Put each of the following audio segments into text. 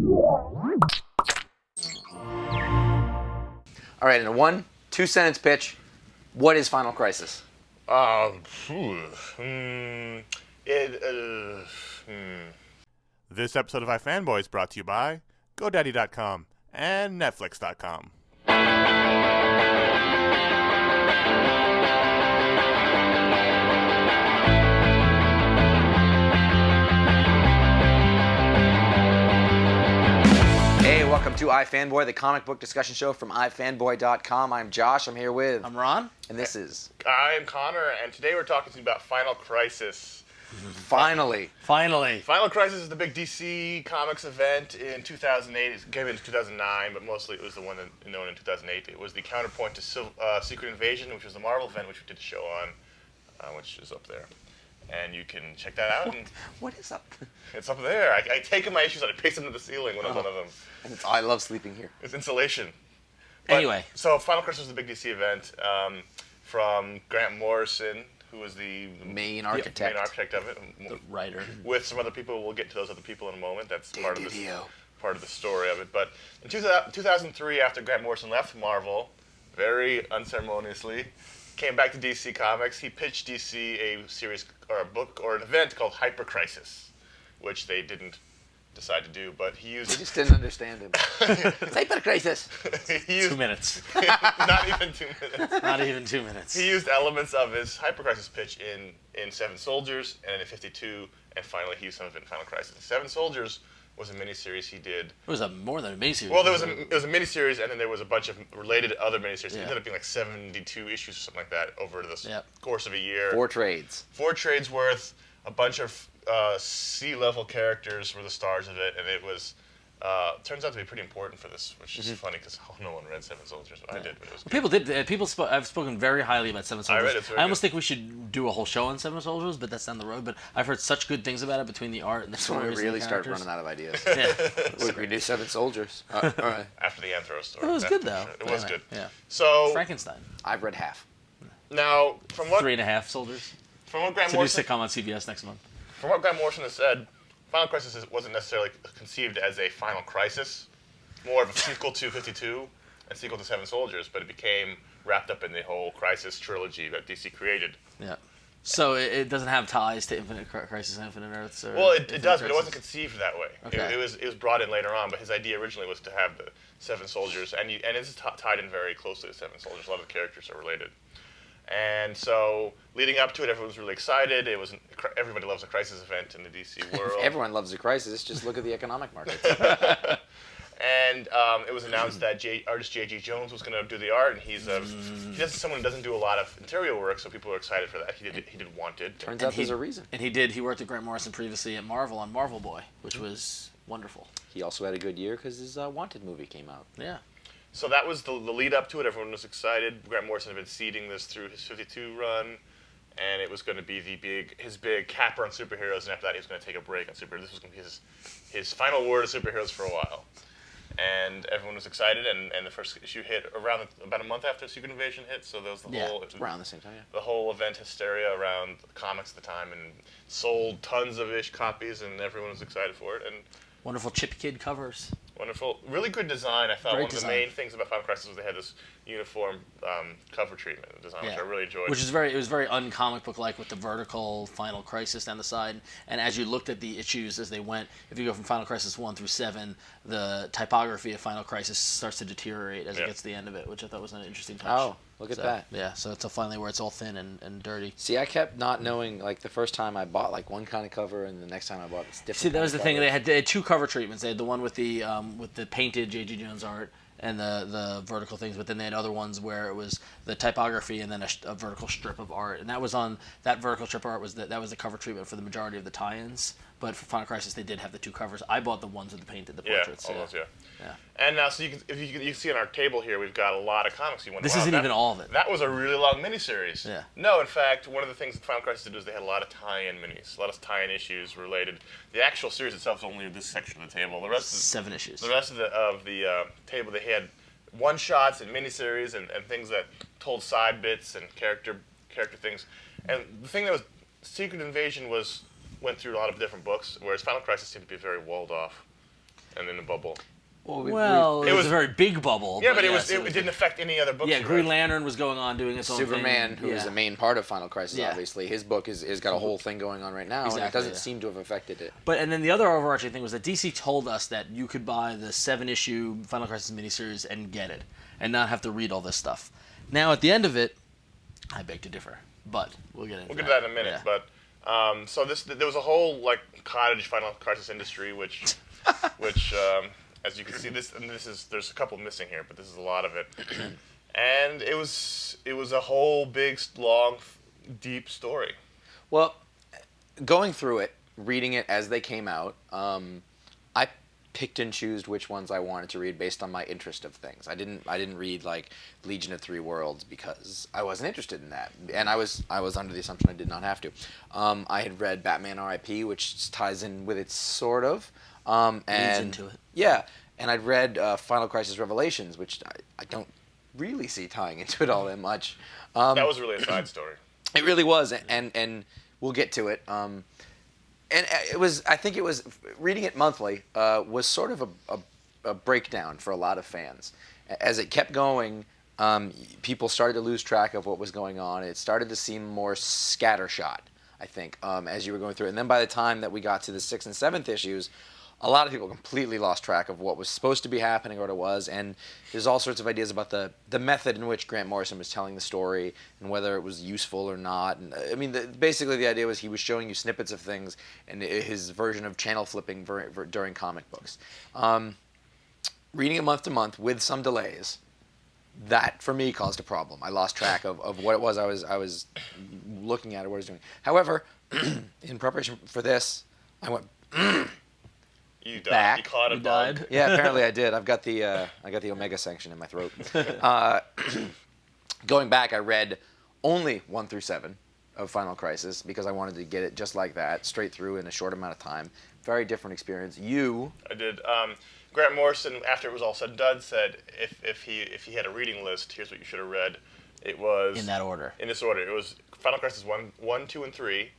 All right, in a 1-2 sentence pitch, what is Final Crisis? This episode of iFanboy is brought to you by GoDaddy.com and Netflix.com. Hey, welcome to iFanboy, the comic book discussion show from iFanboy.com. I'm Josh. I'm here with... I'm Ron. And this is... I'm Connor, and today we're talking to you about Final Crisis. Finally. Final Crisis is the big DC Comics event in 2008. It came in 2009, but mostly it was the one known in 2008. It was the counterpoint to Secret Invasion, which was the Marvel event, which we did a show on, which is up there. And you can check that out. And What is up? it's up there. I take my issues and I paste them to the ceiling when I'm one of them. And I love sleeping here. It's insulation. But, Anyway. So Final Crisis was the big DC event from Grant Morrison, who was the Main architect of it. The writer. With some other people. We'll get to those other people in a moment. That's part of the story of it. But in 2003, after Grant Morrison left Marvel, very unceremoniously, came back to DC Comics, he pitched DC a series or a book or an event called Hyper Crisis, which they didn't decide to do, but he used... They just didn't understand him. It's Hyper Crisis. 2 minutes. Not even 2 minutes. Not even 2 minutes. He used elements of his Hyper Crisis pitch in Seven Soldiers and in 52, and finally he used some of it in Final Crisis. Seven Soldiers was a miniseries he did. It was more than a miniseries. Well, it was a miniseries, and then there was a bunch of related other miniseries. Yeah. It ended up being like 72 issues or something like that over the course of a year. 4 trades. 4 trades worth, a bunch of C-level characters were the stars of it, and it was turns out to be pretty important for this, which is funny because no one read Seven Soldiers, but I did. But it was good. People did. I've spoken very highly about Seven Soldiers. I read it. It's very I almost good. think we should do a whole show on Seven Soldiers, but that's down the road. But I've heard such good things about it between the art and the That's when stories. we really and the start characters. running out of ideas. Yeah. We do 7 Soldiers. All right. After the Anthro story. It was good though. It was Anyway, good. Yeah. So Frankenstein. I've read half. now, from what 3.5 Soldiers. Grant It's a new Morrison sitcom on CBS next month. has said, Final Crisis wasn't necessarily conceived as a final crisis, more of a sequel to 52 and sequel to Seven Soldiers, but it became wrapped up in the whole Crisis trilogy that DC created. Yeah. So it doesn't have ties to Infinite Crisis and Infinite Earths? Or Well, it Infinite does, but it Crisis? wasn't conceived that way. Okay. It was brought in later on, but his idea originally was to have the Seven Soldiers, and it's tied in very closely to Seven Soldiers. A lot of the characters are related. And so, leading up to it, everyone was really excited. Everybody loves a Crisis event in the DC world. Everyone loves a crisis. Just look at the economic markets. And it was announced that artist J.G. Jones was going to do the art, and he's someone who doesn't do a lot of interior work, so people were excited for that. He did Wanted. Turns out there's a reason. And he worked with Grant Morrison previously at Marvel on Marvel Boy, which was wonderful. He also had a good year because his Wanted movie came out. Yeah. So that was the lead up to it. Everyone was excited. Grant Morrison had been seeding this through his 52 run, and it was going to be his big capper on superheroes, and after that he was going to take a break on superheroes. This was going to be his final word of superheroes for a while. And everyone was excited, and the first issue hit around about a month after Secret Invasion hit, so there was Around the same time, yeah. the whole event hysteria around comics at the time, and sold tons of copies, and everyone was excited for it. And Wonderful Chip Kid covers. wonderful, really good design. I thought Great one of the design. main things about Final Crisis was they had this uniform cover treatment design, which I really enjoyed. Which is it was very uncomic book like with the vertical Final Crisis down the side. And as you looked at the issues as they went, if you go from Final Crisis 1 through 7, the typography of Final Crisis starts to deteriorate as it gets to the end of it, which I thought was an interesting touch. Oh, look at that. Yeah, so it's finally where it's all thin and dirty. See, I kept not knowing, like, the first time I bought, like, one kind of cover, and the next time I bought it's different. See, that kind was of the thing. cover. They had 2 cover treatments. They had the one with the painted J.G. Jones art and the vertical things, but then they had other ones where it was the typography and then a vertical strip of art. And that was on that vertical strip of art that was the cover treatment for the majority of the tie-ins. But for Final Crisis, they did have the 2 covers. I bought the ones with the painted, the portraits. Almost, yeah. Yeah. And now, so you can see on our table here, we've got a lot of comics. You wonder, This wow, isn't that- even all of it. That was a really long miniseries. Yeah. No, in fact, one of the things that Final Crisis did was they had a lot of tie-in minis, a lot of tie-in issues related. The actual series itself is only this section of the table. The rest 7 issues. The rest of the table, they had one-shots and miniseries and things that told side bits and character things. And the thing that was Secret Invasion went through a lot of different books, whereas Final Crisis seemed to be very walled off. and in a bubble. Well, it was a very big bubble. Yeah, but it didn't affect any other books. Yeah, Green Lantern was going on doing its own thing. Superman, who is the main part of Final Crisis, obviously, his book is got a whole thing going on right now, and it doesn't seem to have affected it. And then the other overarching thing was that DC told us that you could buy the 7-issue Final Crisis miniseries and get it, and not have to read all this stuff. Now, at the end of it, I beg to differ, but we'll get into that. We'll get to that in a minute, but so there was a whole like cottage Final Crisis industry, which as you can see, there's a couple missing here, but this is a lot of it. And it was a whole big, long, deep story. Well, going through it, reading it as they came out, I picked and chose which ones I wanted to read based on my interest of things. I didn't read like Legion of Three Worlds because I wasn't interested in that, and I was under the assumption I did not have to. I had read Batman R.I.P., which ties in with it sort of. And leads into it. Yeah, and I'd read Final Crisis Revelations, which I don't really see tying into it all that much. That was really a side story. It really was, and we'll get to it. And it was, I think it was, reading it monthly was sort of a breakdown for a lot of fans. As it kept going, people started to lose track of what was going on. It started to seem more scattershot, I think, as you were going through it. And then by the time that we got to the 6th and 7th issues, a lot of people completely lost track of what was supposed to be happening or what it was, and there's all sorts of ideas about the method in which Grant Morrison was telling the story and whether it was useful or not. And I mean, basically the idea was he was showing you snippets of things and his version of channel flipping during comic books. Reading it month to month with some delays, that for me caused a problem. I lost track of what it was I was looking at or what I was doing. However, in preparation for this, I went. You died. Back. You caught a bug. Yeah, apparently I did. I've got the omega section in my throat. Going back, I read only 1 through 7 of Final Crisis because I wanted to get it just like that, straight through in a short amount of time. Very different experience. I did. Grant Morrison, after it was all said and done, said if he had a reading list, here's what you should have read. It was in that order. In this order, it was Final Crisis 1, 2, and 3.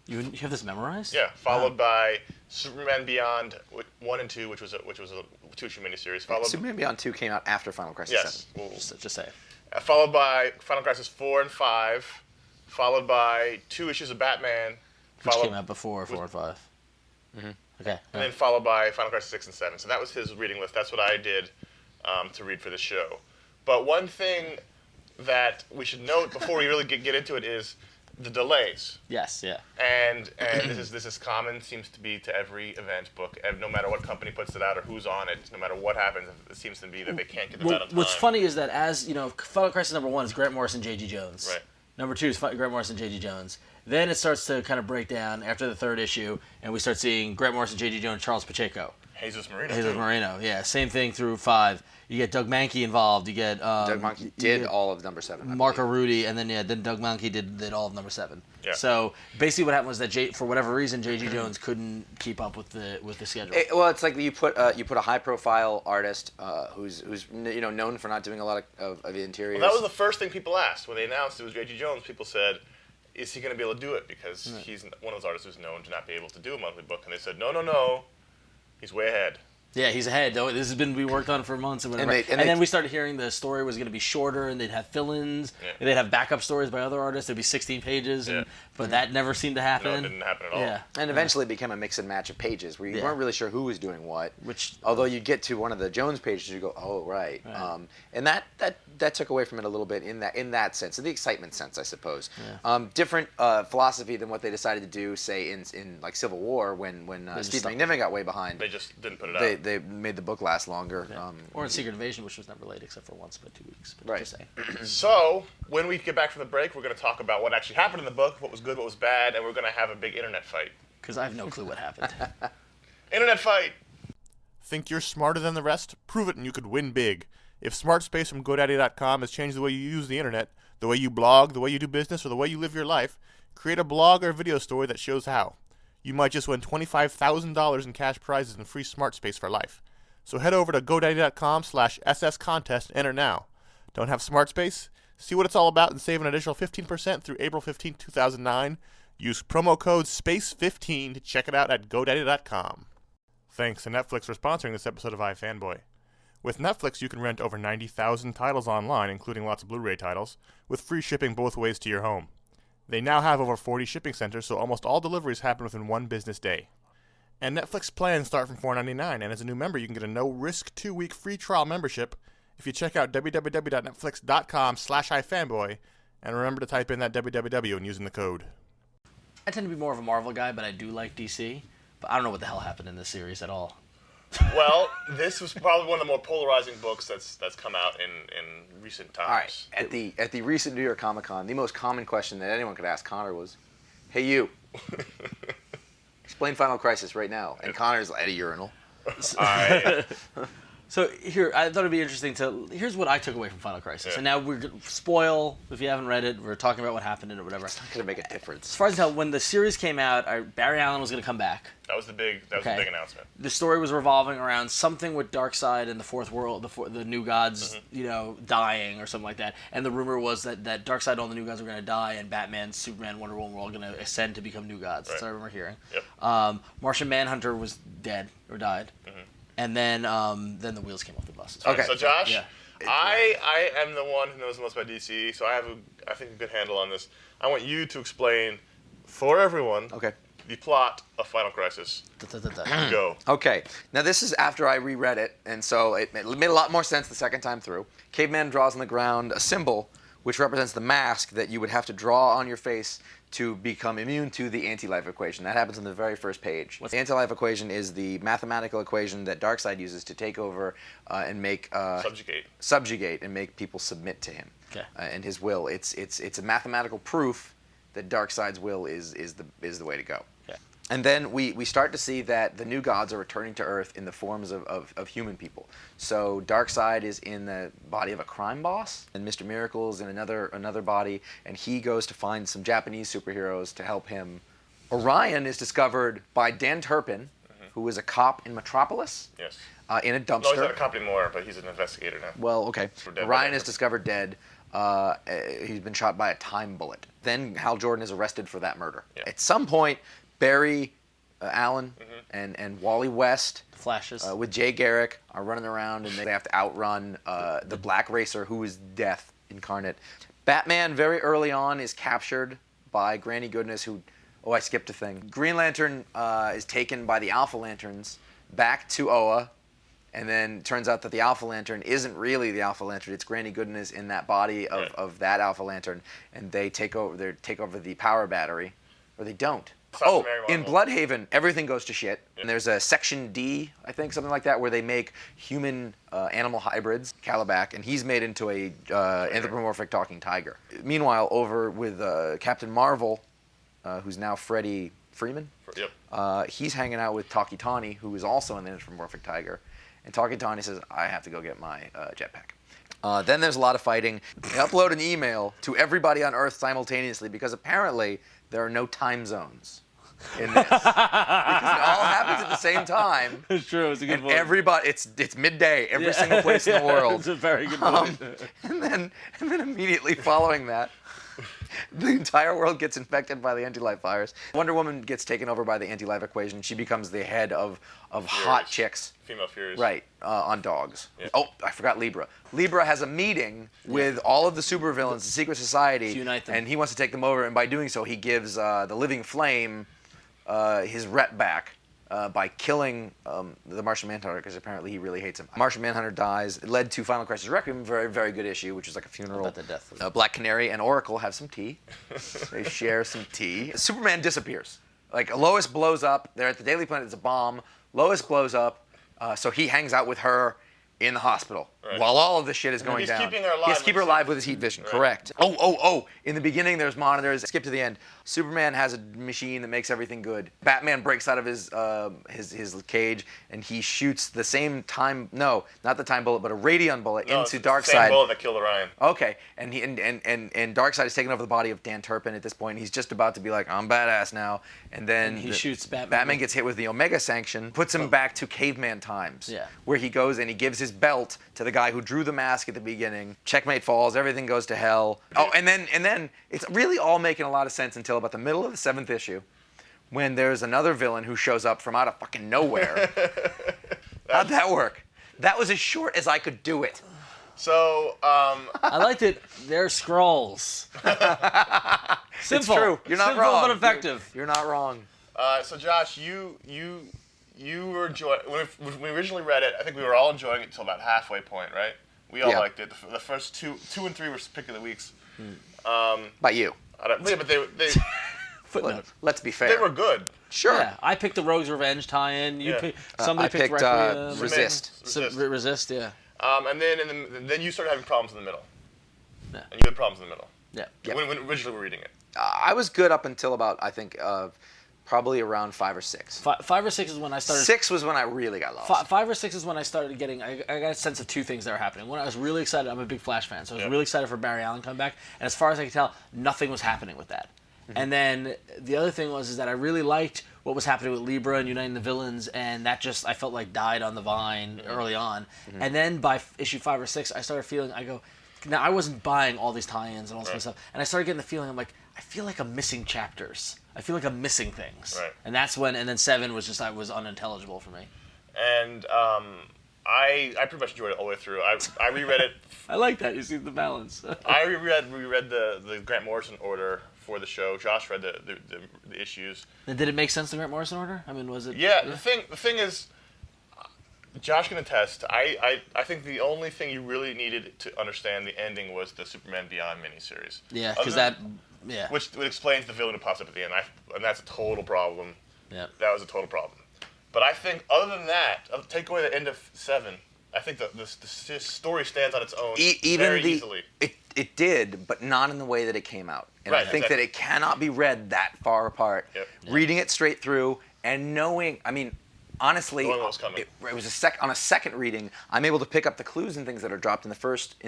You have this memorized? Yeah, followed by Superman Beyond 1 and 2, which was a 2-issue miniseries. Superman Beyond 2 came out after Final Crisis 7. Yes, just say. Followed by Final Crisis 4 and 5, followed by 2 issues of Batman. Which came out before 4 and 5. Mm-hmm. Okay. And then followed by Final Crisis 6 and 7. So that was his reading list. That's what I did to read for the show. But one thing that we should note before we really get into it is the delays. Yes, yeah. And this is common, seems to be to every event book. And no matter what company puts it out or who's on it, no matter what happens, it seems to be that they can't get it out on time. What's funny is that as, Final Crisis number 1 is Grant Morrison, J.G. Jones. Right. Number 2 is Grant Morrison, J.G. Jones. Then it starts to kind of break down after the 3rd issue, and we start seeing Grant Morrison, J.G. Jones, Charles Pacheco. Jesus Marino. Jesus Marino, yeah. Same thing through 5. You get Doug Mahnke involved. You get Doug Mahnke did all of number 7. Marco Rudy, and then Doug Mahnke did all of number 7. Yeah. So basically, what happened was that for whatever reason, J.G. Jones couldn't keep up with the schedule. Well, it's like you put a high-profile artist who's known for not doing a lot of the interiors. Well, that was the first thing people asked when they announced it was J.G. Jones. People said, "Is he going to be able to do it?" Because he's one of those artists who's known to not be able to do a monthly book, and they said, "No, he's way ahead." Yeah, he's ahead. Though this has been we worked on for months and whatever. And then we started hearing the story was going to be shorter, and they'd have fill-ins, and they'd have backup stories by other artists. There'd be 16 pages, but that never seemed to happen. No, it didn't happen at all. Yeah, and eventually it became a mix and match of pages where you weren't really sure who was doing what. Which, although you'd get to one of the Jones pages, you go, "Oh, right." And that took away from it a little bit in that sense, in the excitement sense, I suppose. Yeah. Different philosophy than what they decided to do, say in like Civil War when Steve McNiven got way behind. They just didn't put it out. They made the book last longer. Yeah. Or in Secret Invasion, which was never late except for once, but 2 weeks. But right. Just saying. So when we get back from the break, we're going to talk about what actually happened in the book, what was good, what was bad, and we're going to have a big internet fight. Because I have no clue what happened. Internet fight! Think you're smarter than the rest? Prove it and you could win big. If SmartSpace from GoDaddy.com has changed the way you use the internet, the way you blog, the way you do business, or the way you live your life, create a blog or video story that shows how. You might just win $25,000 in cash prizes and free SmartSpace for life. So head over to GoDaddy.com/SSContest and enter now. Don't have SmartSpace? See what it's all about and save an additional 15% through April 15, 2009. Use promo code SPACE15 to check it out at GoDaddy.com. thanks to Netflix for sponsoring this episode of iFanboy. With Netflix, you can rent over 90,000 titles online, including lots of Blu-ray titles, with free shipping both ways to your home. They now have over 40 shipping centers, so almost all deliveries happen within one business day. And Netflix plans start from $4.99, and as a new member, you can get a no-risk 2-week free trial membership if you check out www.netflix.com/iFanboy, and remember to type in that www and using the code. I tend to be more of a Marvel guy, but I do like DC. But I don't know what the hell happened in this series at all. Well, this was probably one of the more polarizing books that's come out in recent times. All right. At the recent New York Comic Con, the most common question that anyone could ask Connor was, "Hey, you, explain Final Crisis right now." And Connor's at a urinal. All right. So here, I thought it'd be interesting to. Here's what I took away from Final Crisis, and now we're gonna spoil if you haven't read it. We're talking about what happened in it or whatever. It's not gonna make a difference. As far as I can tell, when the series came out, Barry Allen was going to come back. That was the big announcement. The story was revolving around something with Darkseid and the Fourth World, the New Gods, dying or something like that. And the rumor was that Darkseid and all the New Gods were going to die, and Batman, Superman, Wonder Woman were all going to ascend to become New Gods. That's what I remember hearing. Yep. Martian Manhunter was dead or died. And then the wheels came off the bus. Okay. So Josh, Yeah. I am the one who knows the most about DC, so I have I think a good handle on this. I want you to explain for everyone the plot of Final Crisis. Go. Okay. Now this is after I reread it, and so it made a lot more sense the second time through. Caveman draws on the ground a symbol which represents the mask that you would have to draw on your face to become immune to the anti-life equation. That happens on the very first page. The anti-life equation is the mathematical equation that Darkseid uses to take over and make subjugate and make people submit to him and his will. It's a mathematical proof that Darkseid's will is the way to go. And then we start to see that the New Gods are returning to Earth in the forms of human people. So Darkseid is in the body of a crime boss, and Mr. Miracle is in another body, and he goes to find some Japanese superheroes to help him. Orion is discovered by Dan Turpin, who is a cop in Metropolis. Yes. In a dumpster. No, he's not a cop anymore, but he's an investigator now. Well, okay. Orion is discovered dead. He's been shot by a time bullet. Then Hal Jordan is arrested for that murder. Yeah. At some point, Barry Allen and Wally West, the Flashes, with Jay Garrick are running around, and they have to outrun the Black Racer, who is Death incarnate. Batman very early on is captured by Granny Goodness, who I skipped a thing. Green Lantern is taken by the Alpha Lanterns back to Oa, and then turns out that the Alpha Lantern isn't really the Alpha Lantern. It's Granny Goodness in that body of that Alpha Lantern, and they take over the power battery, or they don't. Oh, in Bloodhaven, everything goes to shit. And there's a Section D, I think, something like that, where they make human animal hybrids, Calabac, and he's made into a anthropomorphic talking tiger. Meanwhile, over with Captain Marvel, who's now Freddie Freeman, he's hanging out with Talkie-Tawny, who is also an anthropomorphic tiger. And Talkie-Tawny says, "I have to go get my jetpack." Then there's a lot of fighting. They upload an email to everybody on Earth simultaneously because apparently there are no time zones in this. Because it all happens at the same time. It's true. It's a good point. Everybody, it's midday, every single place in the world. It's a very good point. And then immediately following that, the entire world gets infected by the anti-life virus. Wonder Woman gets taken over by the anti-life equation. She becomes the head of hot chicks. Female Furies. Right, on dogs. Yeah. Oh, I forgot Libra. Libra has a meeting with all of the supervillains, the Secret Society, to unite them. And he wants to take them over, and by doing so, he gives the Living Flame his rep back by killing the Martian Manhunter, because apparently he really hates him. Martian Manhunter dies. It led to Final Crisis Requiem, very, very good issue, which is like a funeral. About the death of Black Canary and Oracle have some tea. They share some tea. Superman disappears. Like, Lois blows up. They're at the Daily Planet. It's a bomb. Lois blows up. So he hangs out with her in the hospital while all of this shit is going down. Keeping her alive. He has to keep her alive with his heat vision. Right. Correct. Oh. In the beginning, there's monitors. Skip to the end. Superman has a machine that makes everything good. Batman breaks out of his cage, and he shoots the same time. No, not the time bullet, but a radion bullet into Darkseid. Same bullet that killed Orion. Okay, and Darkseid is taking over the body of Dan Turpin at this point. He's just about to be like, "I'm badass now," and then he shoots Batman. Batman gets hit with the Omega Sanction, puts him back to caveman times, where he goes and he gives his belt to the guy who drew the mask at the beginning. Checkmate falls. Everything goes to hell. Oh, and then it's really all making a lot of sense until about the middle of the 7th issue, when there's another villain who shows up from out of fucking nowhere. How'd that work? That was as short as I could do it. So, I liked it. They're Skrulls. Simple. It's true. You're not Simple wrong. but effective. You're not wrong. so Josh, you were enjoying when we originally read it. I think we were all enjoying it until about halfway point, right? We all liked it. The first two and three were pick of the weeks. By you. But they Footnote. Let's be fair. they were good. Sure. Yeah, I picked the Rogue's Revenge tie-in. You Yeah. picked, I somebody picked Requiem. Resist. Resist, yeah. And then you started having problems in the middle. Yeah. And you had problems in the middle. Yeah. Yep. When originally we were reading it. I was good up until about, I think, probably around 5 or 6. 5 or 6 is when I started. 6 was when I really got lost. 5 or 6 is when I started getting. I got a sense of two things that were happening. One, I was really excited. I'm a big Flash fan, so I was really excited for Barry Allen coming back. And as far as I could tell, nothing was happening with that. And then the other thing was that I really liked what was happening with Libra and Uniting the Villains, and that just I felt like died on the vine early on. And then by issue 5 or 6, I started feeling. Now I wasn't buying all these tie-ins and all this kind of stuff, and I started getting the feeling I feel like I'm missing chapters. I feel like I'm missing things. Right. And that's when. And then 7 was was unintelligible for me. And I pretty much enjoyed it all the way through. I reread it. I like that. You see the balance. I reread the Grant Morrison order for the show. Josh read the issues. And did it make sense, the Grant Morrison order? I mean, was it? Yeah. The thing is, Josh can attest. I think the only thing you really needed to understand the ending was the Superman Beyond miniseries. Yeah, because that. Yeah. Which explains the villain who pops up at the end. And that's a total problem. Yeah. That was a total problem. But I think, other than that, take away the end of 7, I think the story stands on its own very easily. It did, but not in the way that it came out. And I think that it cannot be read that far apart. Yep. Reading it straight through and knowing, honestly, Knowing what was coming. it was on a second reading, I'm able to pick up the clues and things that are dropped in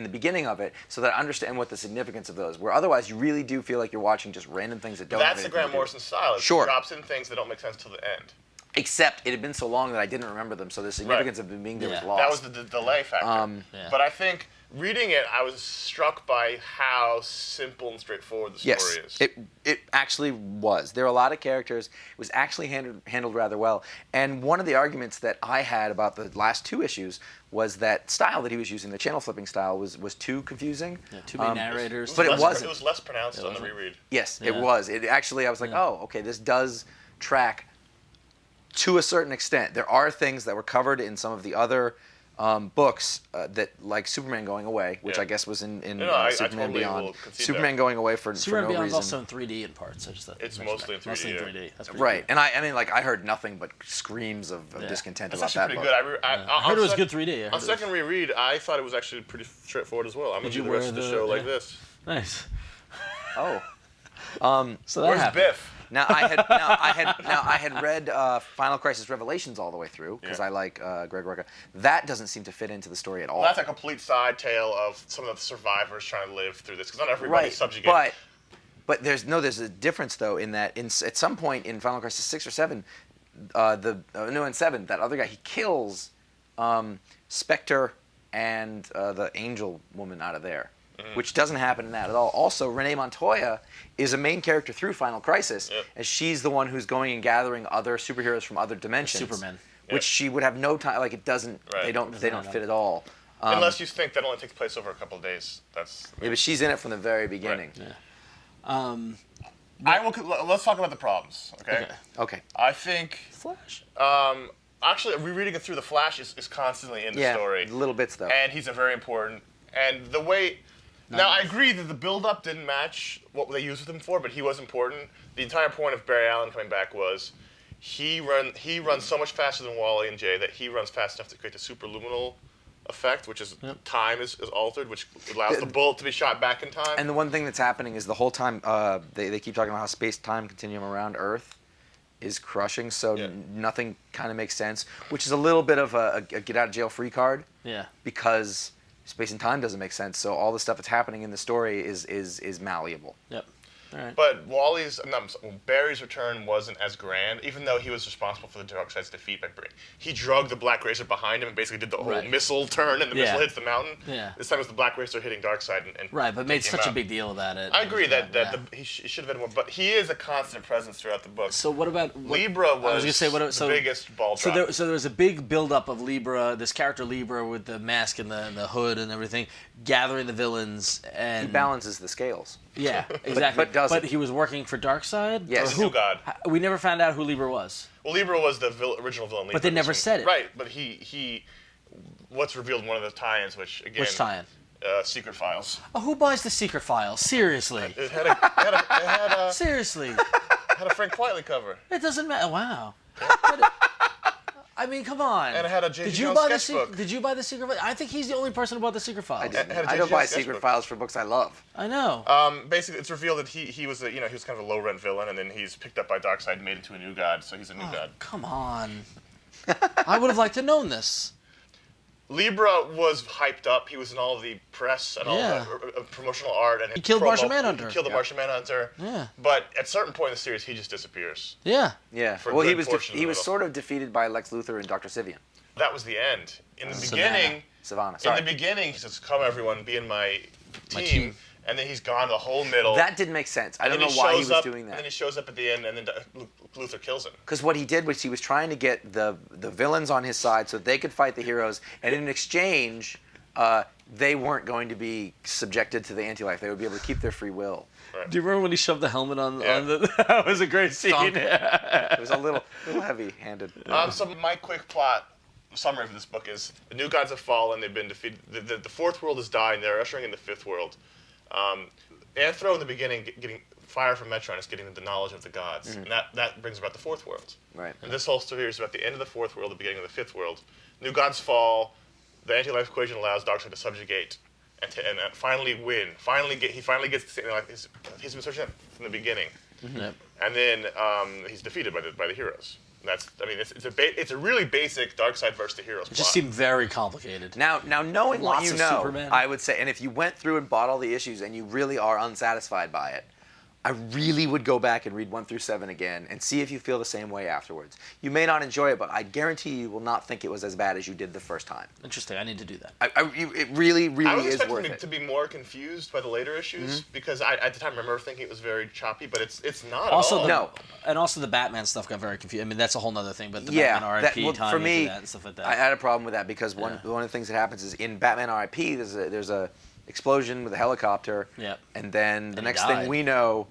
the beginning of it, so that I understand what the significance of those. Where otherwise, you really do feel like you're watching just random things that don't. That's the Grant Morrison style. Sure. It drops in things that don't make sense till the end. Except it had been so long that I didn't remember them, so the significance of them being there was lost. That was the delay factor. Yeah. But I think reading it, I was struck by how simple and straightforward the story is. It actually was. There are a lot of characters. It was actually handled rather well. And one of the arguments that I had about the last 2 issues was that style that he was using, the channel flipping style, was too confusing. Yeah, too many narrators. But it wasn't. It was less pronounced on the reread. Yes, it was. It actually, I was like, oh, okay, this does track to a certain extent. There are things that were covered in some of the other books that, like Superman going away, which I guess was in I Superman totally Beyond. will concede Superman that. going away for Superman no Beyond's reason. also in 3D in parts. It's mostly in 3D. Mostly in yeah. 3D. That's pretty Right, cool. and I heard nothing but screams of discontent That's about actually that pretty book. good. I heard it was good 3D. On second reread, I thought it was actually pretty straightforward as well. I'm going to do the rest of the show like this. Nice. Oh, So that Where's happened. Biff? now I had read Final Crisis Revelations all the way through because I like Greg Rucka. That doesn't seem to fit into the story at all. Well, that's a complete side tale of some of the survivors trying to live through this, because not everybody's subjugated. But there's a difference though in that at some point in Final Crisis 6 or 7, in 7, that other guy, he kills Spectre and the Angel woman out of there. Which doesn't happen in that at all. Also, Renee Montoya is a main character through Final Crisis, as she's the one who's going and gathering other superheroes from other dimensions. Superman. Which she would have no time. Like it doesn't. They don't fit at all. Unless you think that only takes place over a couple of days. Yeah, but she's in it from the very beginning. Let's talk about the problems. Okay. I think Flash. actually rereading it through, the Flash is constantly in the story. Little bits though. And he's a very important. And the way. Now, I agree that the build-up didn't match what they used him for, but he was important. The entire point of Barry Allen coming back was he runs so much faster than Wally and Jay that he runs fast enough to create the superluminal effect, which is time is altered, which allows the bullet to be shot back in time. And the one thing that's happening is the whole time they keep talking about how space-time continuum around Earth is crushing, so nothing kind of makes sense, which is a little bit of a get-out-of-jail-free card. Yeah. Because space and time doesn't make sense, so all the stuff that's happening in the story is malleable. Yep. right. But Barry's return wasn't as grand, even though he was responsible for the Darkseid's defeat by he drugged the Black Racer behind him and basically did the whole missile turn, and the missile hits the mountain. Yeah. This time it was the Black Racer hitting Darkseid and right, but made such a big deal about it. I agree that he should have been more, but he is a constant presence throughout the book. So what about Libra? Was I was gonna say the biggest ball drop. So there was a big build-up of Libra, this character Libra with the mask and the hood and everything, gathering the villains, and He balances the scales. yeah, exactly. But he was working for Darkseid. Yes. He's a new god. We never found out who Libra was. Well, Libra was the original villain. But they never said it. Right, but he what's revealed in one of the tie-ins, which again... Which tie-in? Secret Files. Oh, who buys the Secret Files? Seriously. It had a Seriously. had a Frank Quietly cover. It doesn't matter. Wow. I mean, come on. And it had a J.G. Did you Jones buy the sketchbook. Did you buy the Secret Files? I think he's the only person who bought the Secret Files. I don't buy secret files for books I love. I know. Basically, it's revealed that he was he was kind of a low rent villain, and then he's picked up by Darkseid and made into a new god. So he's a new god. Come on. I would have liked to known this. Libra was hyped up. He was in all the press and all the promotional art, and he killed Martian Manhunter. He killed the Martian Manhunter. Yeah. But at a certain point in the series, he just disappears. Yeah. Yeah. For a Well, good he was portion of the he was middle. sort of defeated by Lex Luthor and Dr. Sivian. That was the end. In the Savannah. beginning, Savannah. in Sorry. the beginning, he says, "Come everyone, be in my team," and then he's gone the whole middle. That didn't make sense. I And don't then know he why he shows was up, doing And that. then he shows up at the end, and then Luthor kills him. Because what he did was he was trying to get the villains on his side so they could fight the heroes, and in exchange, they weren't going to be subjected to the anti-life. They would be able to keep their free will. Right. Do you remember when he shoved the helmet on Yeah. the... That was a great scene. Stunk. It was a little heavy-handed. So my quick plot summary for this book is the new gods have fallen. They've been defeated. The fourth world is dying. They're ushering in the fifth world. Anthro in the beginning getting fire from Metron is getting the knowledge of the gods, and that brings about the fourth world. Right. And this whole story is about the end of the fourth world, the beginning of the fifth world. New gods fall. The anti-life equation allows Darkseid to subjugate and finally win. He finally gets he's been searching from the beginning, Yep. and then he's defeated by the heroes. It's a really basic Darkseid versus the heroes It plot. just seemed very complicated. Now knowing what Lots you of know, Superman. I would say, and if you went through and bought all the issues and you really are unsatisfied by it, I really would go back and read 1 through 7 again and see if you feel the same way afterwards. You may not enjoy it, but I guarantee you will not think it was as bad as you did the first time. Interesting. I need to do that. It really, I really was is expecting worth to it. be more confused by the later issues because I at the time remember thinking it was very choppy, but it's not Also, at all. No. And also the Batman stuff got very confused. I mean, that's a whole nother thing, but the Yeah, Batman RIP for tying me, into that and stuff like that. I had a problem with that because one of the things that happens is in Batman R.I.P. there's a explosion with a helicopter, Yep. and then the he next died. thing we know,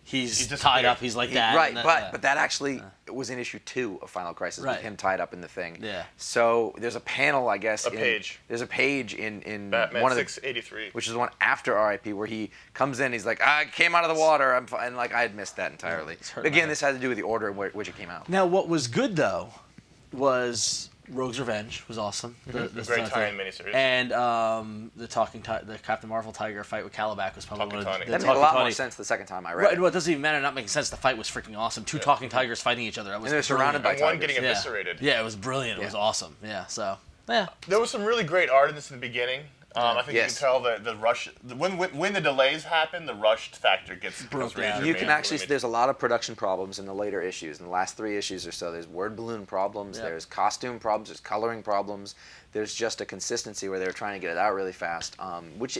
He's disappeared. tied up. He's like that. right? and that- But that actually was in issue 2 of Final Crisis Right. with him tied up in the thing. Yeah. So there's a panel, I guess. Page. There's a page in Batman one of 683. which is the one after R.I.P. where he comes in. He's like, I came out of the water. I'm fine. And like I had missed that entirely. it's hurting my Again, head. this had to do with the order in which it came out. Now, what was good though was Rogue's Revenge was awesome. The Great stuff tie-in there. miniseries. And the Captain Marvel Tiger fight with Calabac was probably Talking one of Tawny. the That made a Talking lot more Tawny. sense the second time I read Right, it. well, it doesn't even matter not making sense. The fight was freaking awesome. Two talking tigers fighting each other. That was And they're surrounded by brilliant. and one tigers. getting Yeah. eviscerated. Yeah, it was brilliant. It was Yeah. awesome. Yeah, so yeah. There was some really great art in this in the beginning. I think Yes. you can tell the rush. When the delays happen, the rushed factor becomes Broke really down. You germane can to the actually, image. there's a lot of production problems in the later issues. In the last 3 issues or so, there's word balloon problems, Yep. there's costume problems, there's coloring problems. There's just a consistency where they were trying to get it out really fast, which,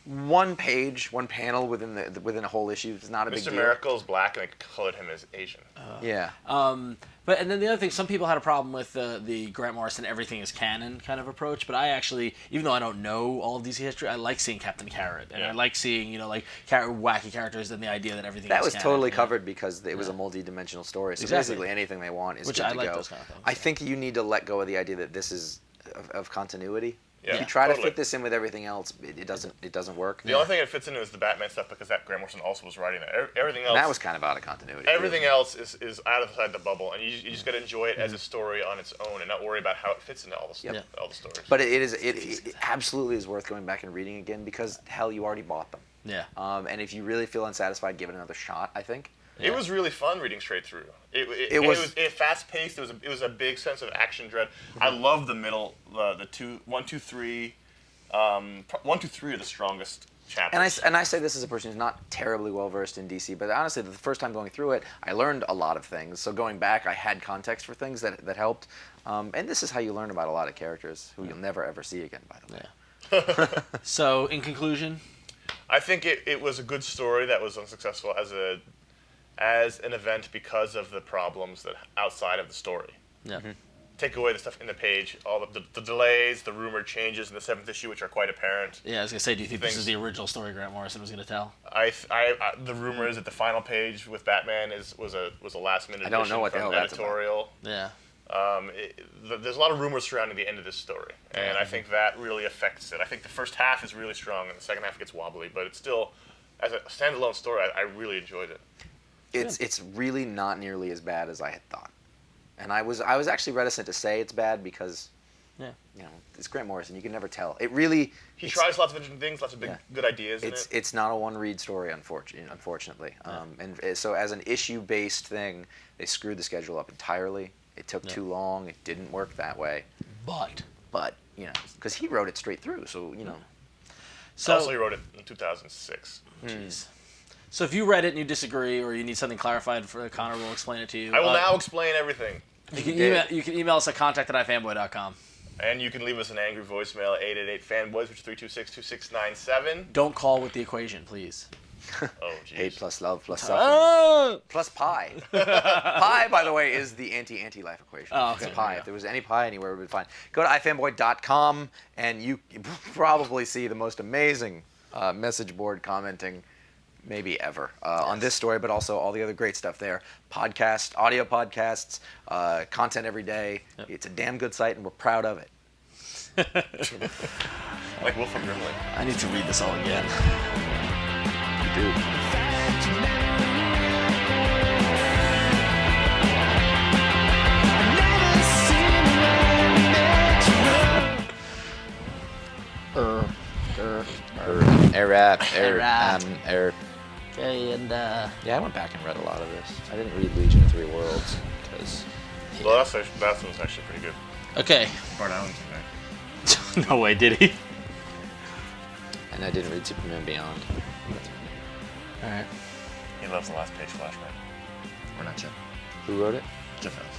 one page, one panel within a whole issue is not a big Mr. deal. Miracle's black, and they colored him as Asian. Yeah. But and then the other thing, some people had a problem with the Grant Morrison everything is canon kind of approach. But I actually, even though I don't know all of DC history, I like seeing Captain Carrot, and I like seeing wacky characters and the idea that everything. That is was canon, totally yeah. covered because it was a multi-dimensional story. So Exactly. basically anything they want is Which good I to like go. those kind of things, I think you need to let go of the idea that this is of continuity. Yeah, If you try to totally. fit this in with everything else, it doesn't work. The only thing that fits into is the Batman stuff because that Grant Morrison also was writing that. Everything else. And that was kind of out of continuity. Everything really. else is outside the bubble, and you just got to enjoy it as a story on its own, and not worry about how it fits into all the Yep. all the stories. But it absolutely is worth going back and reading again because hell, you already bought them. Yeah. And if you really feel unsatisfied, give it another shot. I think. It was really fun reading straight through. It was fast paced. It was a big sense of action dread. I love the middle, the 1, 2, 3. 1, 2, 3 are the strongest chapters. And I say this as a person who's not terribly well versed in DC, but honestly, the first time going through it, I learned a lot of things. So going back, I had context for things that helped. And this is how you learn about a lot of characters who you'll never ever see again, by the way. Yeah. So, in conclusion, I think it was a good story that was unsuccessful as an event because of the problems that outside of the story. yeah. Take away the stuff in the page, all the delays, the rumored changes in the 7th issue, which are quite apparent. Yeah, I was gonna say, do you think this is the original story Grant Morrison was gonna tell? The rumor is that the final page with Batman was a last minute. I don't know what the hell that's about. Editorial. Yeah. There's a lot of rumors surrounding the end of this story, and I think that really affects it. I think the first half is really strong, and the second half gets wobbly, but it's still, as a standalone story, I really enjoyed it. It's really not nearly as bad as I had thought. And I was actually reticent to say it's bad because, it's Grant Morrison. You can never tell. He tries lots of interesting things, lots of good ideas in it. It's not a one-read story, unfortunately. And so as an issue-based thing, they screwed the schedule up entirely. It took too long. It didn't work that way. But because he wrote it straight through, so So also, he wrote it in 2006. Jeez. So if you read it and you disagree, or you need something clarified, Connor will explain it to you. I will now explain everything. You can email us at contact@ifanboy.com. And you can leave us an angry voicemail at 888-FANBOYS, which is 326-2697. Don't call with the equation, please. Oh, jeez. Hate plus love plus suffering plus pi. Pi, by the way, is the anti-life equation. Oh, okay. It's pi. If there was any pi anywhere, it would be fine. Go to ifanboy.com, and you probably see the most amazing message board commenting maybe ever on this story, but also all the other great stuff there. Podcasts, audio podcasts, content every day. Yep. It's a damn good site, and we're proud of it. Like Wolf from Grimley. I need to read this all again. You do. Okay, and yeah, I went back and read a lot of this. I didn't read Legion of Three Worlds because Well, that one's actually pretty good. okay. Bart Allen's in there. No way, did he? and I didn't read Superman Beyond. All right. He loves the last page flashback. Or not Jeff. Who wrote it? Jeff Ellis.